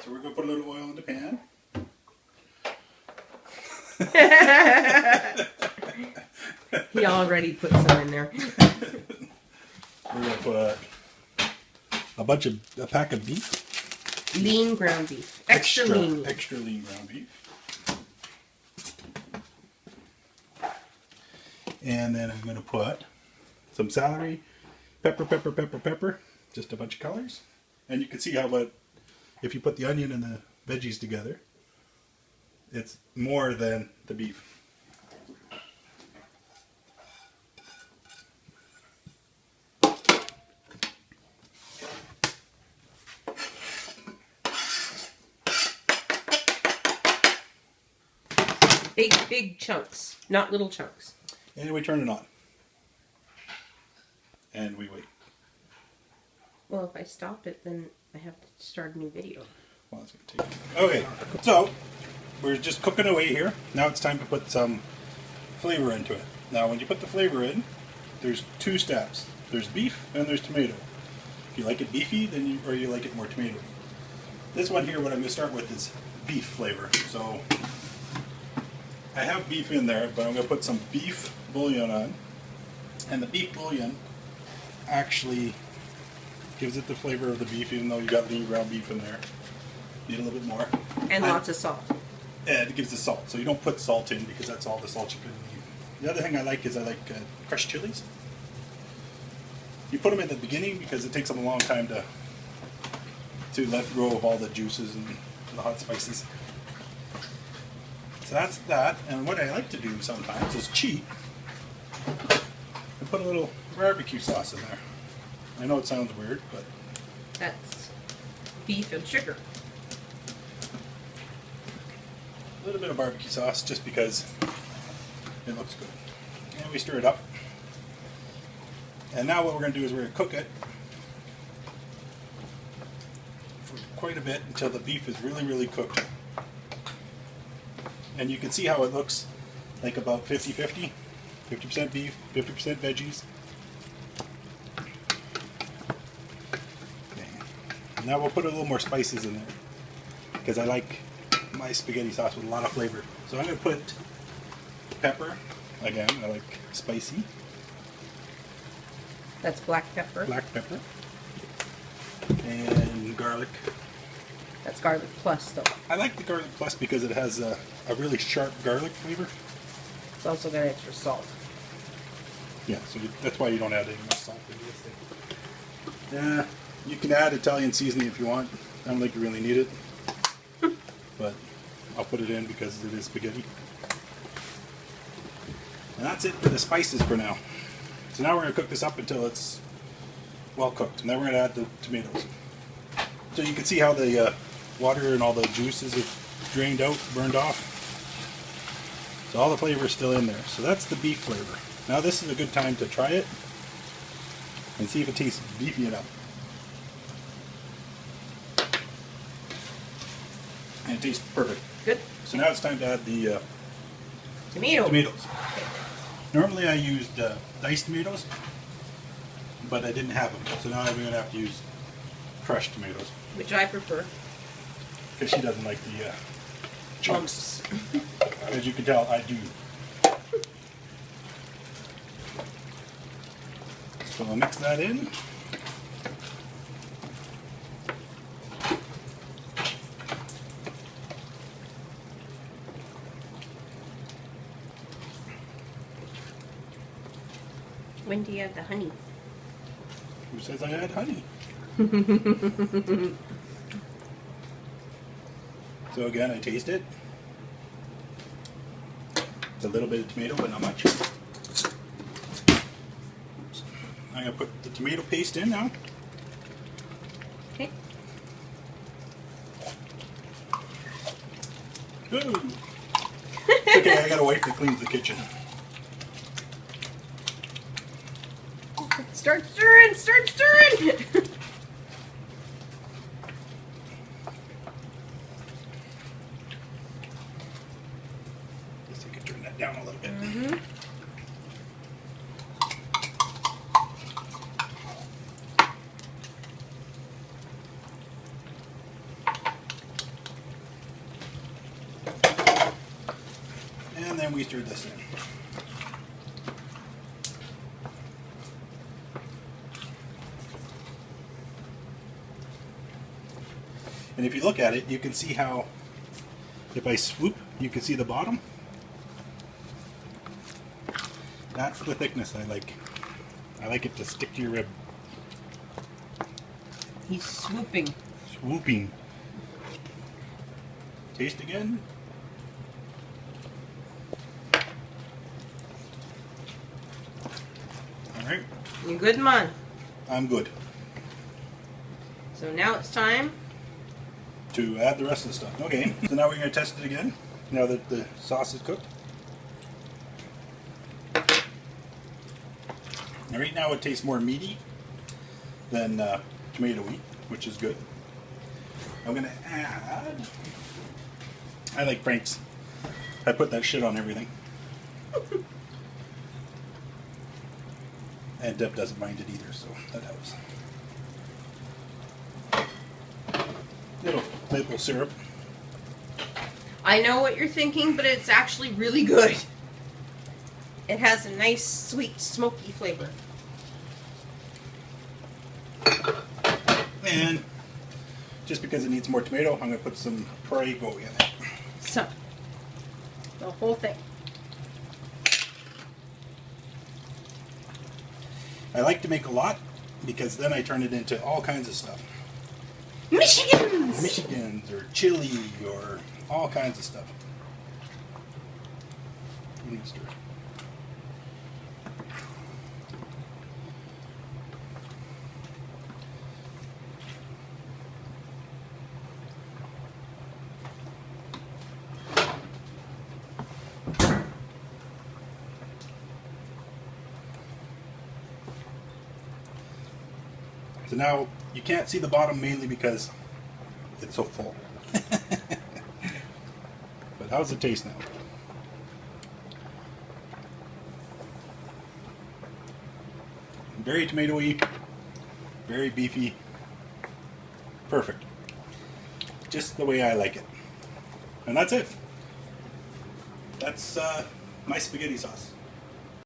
So we're going to put a little oil in the pan. He already put some in there. We're going to put a pack of beef. Lean ground beef. Extra lean. Extra lean ground beef. And then I'm going to put some celery, pepper, just a bunch of colors. And you can see how if you put the onion and the veggies together, it's more than the beef. Big chunks, not little chunks. And we turn it on. And we wait. Well, if I stop it, then I have to start a new video. Well, that's going to take. Okay, so we're just cooking away here. Now it's time to put some flavor into it. Now, when you put the flavor in, there's two steps. There's beef and there's tomato. If you like it beefy, then or you like it more tomato. This one here, what I'm going to start with is beef flavor. So I have beef in there, but I'm going to put some beef bouillon on. And the beef bouillon actually gives it the flavor of the beef, even though you got lean ground beef in there. Need a little bit more. And lots of salt. And it gives the salt. So you don't put salt in because that's all the salt you can need. The other thing I like is crushed chilies. You put them at the beginning because it takes them a long time to let go of all the juices and the hot spices. So that's that. And what I like to do sometimes is cheat and put a little barbecue sauce in there. I know it sounds weird, but that's beef and sugar. A little bit of barbecue sauce just because it looks good. And we stir it up. And now what we're going to do is we're going to cook it for quite a bit until the beef is really, really cooked. And you can see how it looks like about 50-50. 50% beef, 50% veggies. Okay. Now we'll put a little more spices in there because I like my spaghetti sauce with a lot of flavor. So I'm going to put pepper. Again, I like spicy. That's black pepper. Black pepper. And garlic. That's garlic plus, though. I like the garlic plus because it has a really sharp garlic flavor. It's also got extra salt. Yeah, so that's why you don't add any more salt into this thing. Yeah, you can add Italian seasoning if you want. I don't think you really need it. But I'll put it in because it is spaghetti. And that's it for the spices for now. So now we're going to cook this up until it's well cooked. And then we're going to add the tomatoes. So you can see how the water and all the juices have drained out, burned off. So all the flavor is still in there. So that's the beef flavor. Now this is a good time to try it and see if it tastes beefy enough. And it tastes perfect. Good. So now it's time to add the tomatoes. Normally I used diced tomatoes, but I didn't have them. So now I'm going to have to use crushed tomatoes. Which I prefer. Because she doesn't like the chunks. As you can tell, I do. So I'll mix that in. When do you add the honey? Who says I add honey? So again, I taste it. It's a little bit of tomato, but not much. Oops. I'm going to put the tomato paste in now. Okay. Ooh. Okay, I got a wife that cleans the kitchen. Start stirring! Start stirring! Guess I could turn that down a little bit. Mm-hmm. then we stir this in. And if you look at it, you can see how, if I swoop, you can see the bottom. That's the thickness I like. I like it to stick to your rib. He's swooping. Swooping. Taste again. Alright. You good, man? I'm good. So now it's time To add the rest of the stuff. Okay, so now we're going to test it again, now that the sauce is cooked. Now, right now it tastes more meaty than tomatoey, which is good. I'm going to add... I like Frank's. I put that shit on everything. And Deb doesn't mind it either, so that helps. Little maple syrup. I know what you're thinking, but it's actually really good. It has a nice, sweet, smoky flavor. And just because it needs more tomato, I'm going to put some Prego in it. So, the whole thing. I like to make a lot because then I turn it into all kinds of stuff. Michigans! Or chili or all kinds of stuff. Stir. So now you can't see the bottom mainly because it's so full. But how's it taste now? Very tomatoey, very beefy, perfect. Just the way I like it. And that's it. That's my spaghetti sauce.